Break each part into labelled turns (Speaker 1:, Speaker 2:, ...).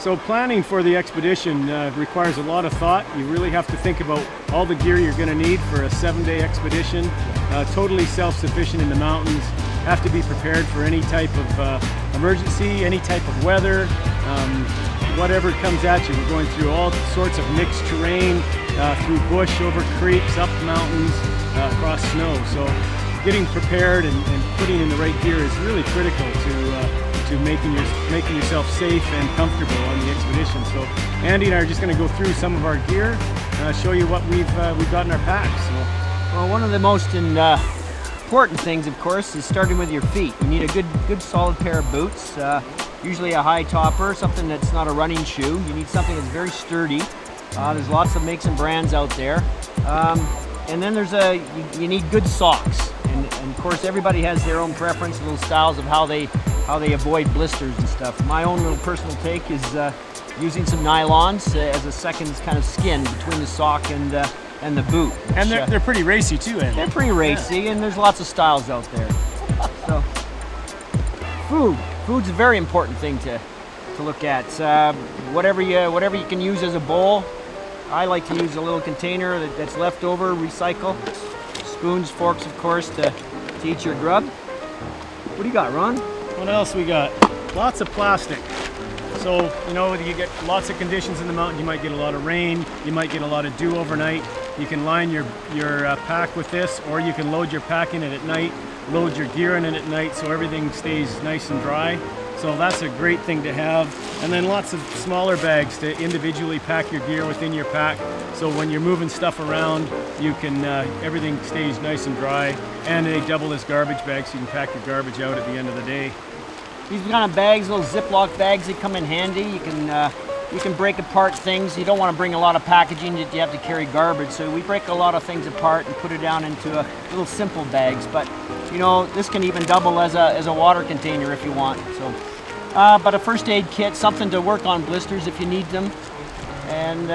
Speaker 1: So planning for the expedition requires a lot of thought. You really have to think about all the gear you're going to need for a 7-day expedition. Totally self-sufficient in the mountains. Have to be prepared for any type of emergency, any type of weather, whatever comes at you. We're going through all sorts of mixed terrain, through bush, over creeks, up mountains, across snow. So getting prepared and putting in the right gear is really critical to making yourself safe and comfortable on the expedition. So Andy and I are just going to go through some of our gear, show you what we've got in our packs. So.
Speaker 2: Well, one of the most important things, of course, is starting with your feet. You need a good solid pair of boots, usually a high topper, something that's not a running shoe. You need something that's very sturdy. There's lots of makes and brands out there. And then you need good socks. And of course, everybody has their own preference, little styles of how they avoid blisters and stuff. My own little personal take is using some nylons as a second kind of skin between the sock and the boot.
Speaker 1: And they're pretty racy too, Andy.
Speaker 2: They're pretty racy, and there's lots of styles out there. So, food's a very important thing to look at. Whatever you can use as a bowl. I like to use a little container that's left over, recycle. Spoons, forks, of course, to eat your grub. What do you got, Ron?
Speaker 1: What else we got? Lots of plastic. So, you know, you get lots of conditions in the mountain. You might get a lot of rain. You might get a lot of dew overnight. You can line your pack with this, or you can load your pack in it at night, load your gear in it at night so everything stays nice and dry. So that's a great thing to have. And then lots of smaller bags to individually pack your gear within your pack. So when you're moving stuff around, you can everything stays nice and dry. And they double as garbage bags so you can pack your garbage out at the end of the day.
Speaker 2: These kind of bags, little Ziploc bags, they come in handy. You can break apart things. You don't want to bring a lot of packaging that you have to carry garbage. So we break a lot of things apart and put it down into little simple bags. But you know, this can even double as a water container if you want. So, but a first aid kit, something to work on blisters if you need them. And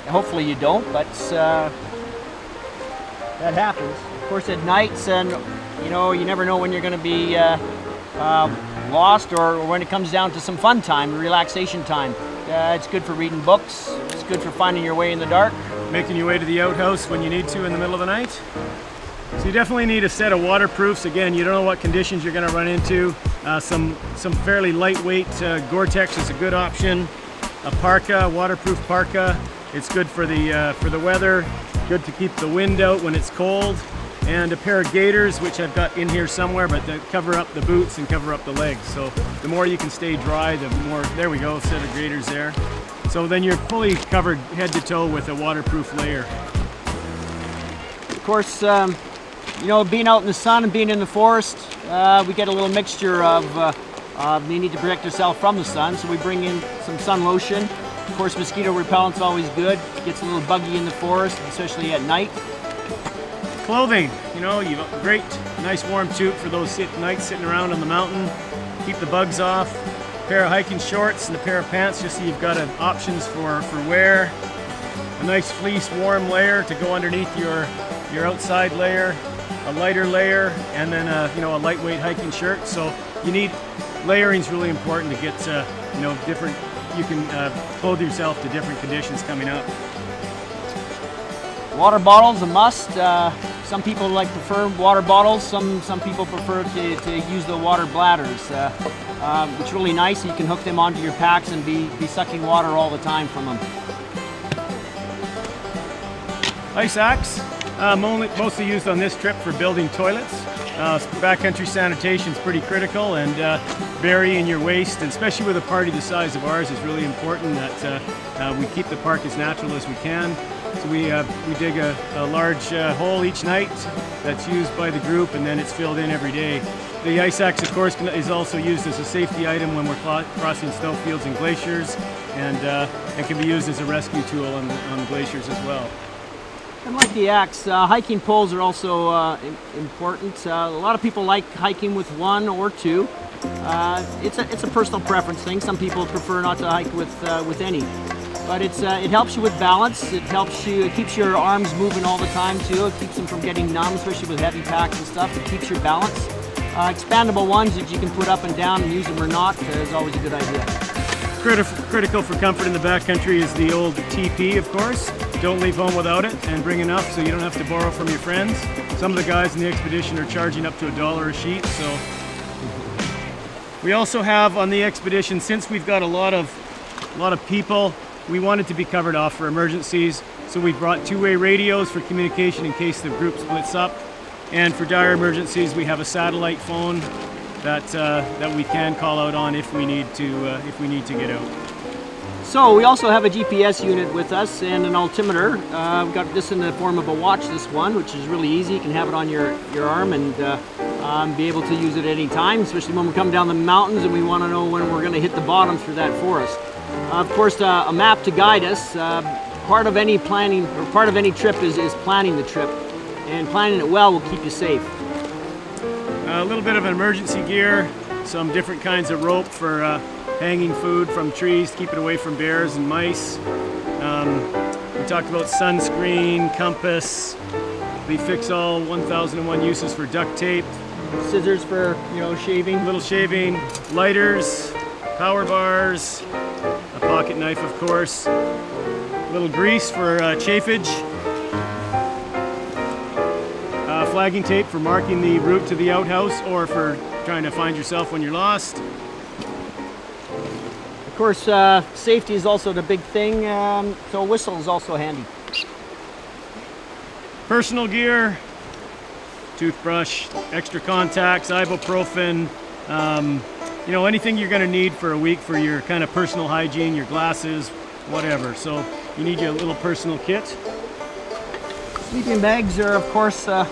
Speaker 2: hopefully you don't, but that happens. Of course, at nights, and you know, you never know when you're going to be lost, or when it comes down to some fun time, relaxation time. It's good for reading books. It's good for finding your way in the dark.
Speaker 1: Making your way to the outhouse when you need to in the middle of the night. So you definitely need a set of waterproofs. Again, you don't know what conditions you're going to run into. Some fairly lightweight Gore-Tex is a good option. A parka, waterproof parka. It's good for the weather. Good to keep the wind out when it's cold. And a pair of gaiters, which I've got in here somewhere, but to cover up the boots and cover up the legs. So the more you can stay dry, the more, there we go, a set of gaiters there. So then you're fully covered head to toe with a waterproof layer.
Speaker 2: Of course, you know, being out in the sun and being in the forest, we get a little mixture of, you need to protect yourself from the sun, so we bring in some sun lotion. Of course, mosquito repellent's always good. It gets a little buggy in the forest, especially at night.
Speaker 1: Clothing, you know, you've got a great, nice warm toque for those nights sitting around on the mountain. Keep the bugs off. A pair of hiking shorts and a pair of pants, just so you've got options for wear. A nice fleece warm layer to go underneath your outside layer. A lighter layer, and then you know, a lightweight hiking shirt. So you need layering's really important to get you know, different. You can clothe yourself to different conditions coming up.
Speaker 2: Water bottles a must. Some people prefer water bottles. Some people prefer to use the water bladders. It's really nice. You can hook them onto your packs and be sucking water all the time from them.
Speaker 1: Ice axe, mostly used on this trip for building toilets. Backcountry sanitation is pretty critical, and burying your waste, and especially with a party the size of ours, is really important that we keep the park as natural as we can. So we dig a large hole each night that's used by the group, and then it's filled in every day. The ice axe, of course, is also used as a safety item when we're crossing snowfields and glaciers, and can be used as a rescue tool on the glaciers as well.
Speaker 2: And like the axe, hiking poles are also important. A lot of people like hiking with one or two. It's a personal preference thing. Some people prefer not to hike with any. But it helps you with balance. It helps you. It keeps your arms moving all the time too. It keeps them from getting numb, especially with heavy packs and stuff. It keeps your balance. Expandable ones that you can put up and down and use them or not is always a good idea.
Speaker 1: Critical for comfort in the backcountry is the old TP, of course. Don't leave home without it, and bring enough so you don't have to borrow from your friends. Some of the guys in the expedition are charging up to $1 a sheet, so. We also have on the expedition, since we've got a lot of people, we wanted to be covered off for emergencies. So we brought two-way radios for communication in case the group splits up. And for dire emergencies, we have a satellite phone that we can call out on if we need to get out.
Speaker 2: So we also have a GPS unit with us and an altimeter. We've got this in the form of a watch, this one, which is really easy. You can have it on your arm and be able to use it at any time, especially when we come down the mountains and we want to know when we're going to hit the bottom through that forest. Of course, a map to guide us. Part of any planning, or part of any trip is planning the trip, and planning it well will keep you safe.
Speaker 1: A little bit of emergency gear, some different kinds of rope for hanging food from trees to keep it away from bears and mice. We talked about sunscreen, compass, the fix-all 1001 uses for duct tape.
Speaker 2: Scissors for, shaving.
Speaker 1: Little shaving, lighters, power bars, a pocket knife, of course. Little grease for chafage. Flagging tape for marking the route to the outhouse or for trying to find yourself when you're lost.
Speaker 2: Of course, safety is also the big thing, so a whistle is also handy.
Speaker 1: Personal gear, toothbrush, extra contacts, ibuprofen, anything you're going to need for a week for your kind of personal hygiene, your glasses, whatever. So you need your little personal kit.
Speaker 2: Sleeping bags are, of course, a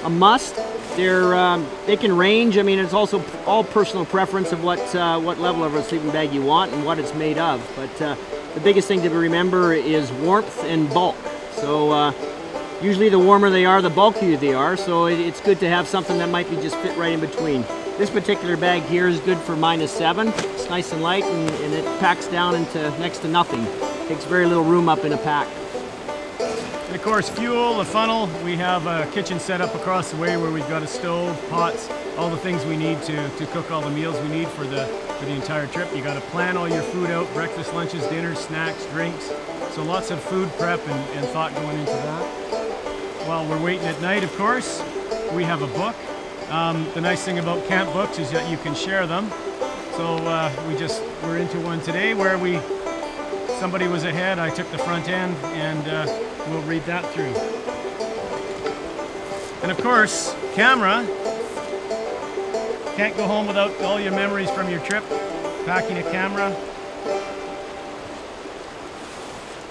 Speaker 2: must. They can range. I mean, it's also all personal preference of what level of a sleeping bag you want and what it's made of. But the biggest thing to remember is warmth and bulk. So usually the warmer they are, the bulkier they are. So it's good to have something that might be just fit right in between. This particular bag here is good for -7. It's nice and light, and it packs down into next to nothing. Takes very little room up in a pack.
Speaker 1: And of course, fuel, a funnel. We have a kitchen set up across the way where we've got a stove, pots, all the things we need to cook all the meals we need for the entire trip. You got to plan all your food out: breakfast, lunches, dinners, snacks, drinks. So lots of food prep and thought going into that. While we're waiting at night, of course, we have a book. The nice thing about camp books is that you can share them. So we're into one today where somebody was ahead, I took the front end, and we'll read that through. And of course, camera. Can't go home without all your memories from your trip. Packing a camera.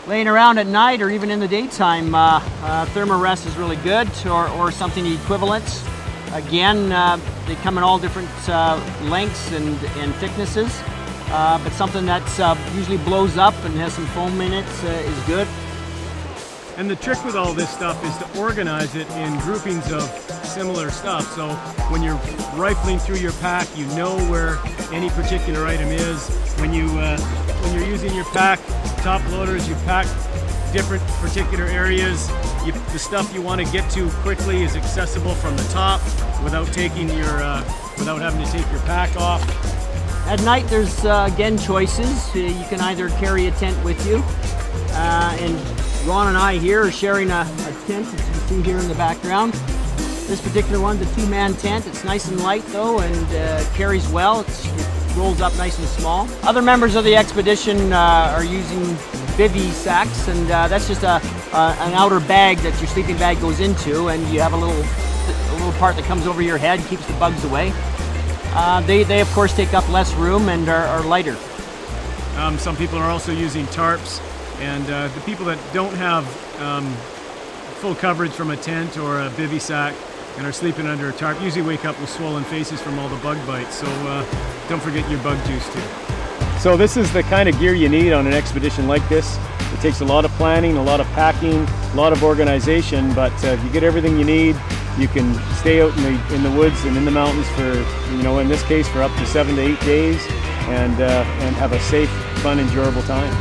Speaker 2: Laying around at night or even in the daytime, thermarest is really good, or something equivalent. Again, they come in all different lengths and thicknesses, but something that's usually blows up and has some foam in it is good.
Speaker 1: And the trick with all this stuff is to organize it in groupings of similar stuff. So when you're rifling through your pack, you know where any particular item is. When you're using your pack, top loaders, you pack different particular areas. The stuff you want to get to quickly is accessible from the top without without having to take your pack off.
Speaker 2: At night, there's again choices. You can either carry a tent with you, and Ron and I here are sharing a tent, as you can see here in the background. This particular one's a 2-man tent. It's nice and light though, and carries well. It rolls up nice and small. Other members of the expedition are using bivy sacks, and that's just an outer bag that your sleeping bag goes into, and you have a little part that comes over your head, keeps the bugs away. They of course take up less room and are lighter.
Speaker 1: Some people are also using tarps, and the people that don't have full coverage from a tent or a bivy sack and are sleeping under a tarp usually wake up with swollen faces from all the bug bites, so don't forget your bug juice too. So this is the kind of gear you need on an expedition like this. It takes a lot of planning, a lot of packing, a lot of organization, but if you get everything you need, you can stay out in the woods and in the mountains for, in this case, for up to 7 to 8 days, and have a safe, fun, enjoyable time.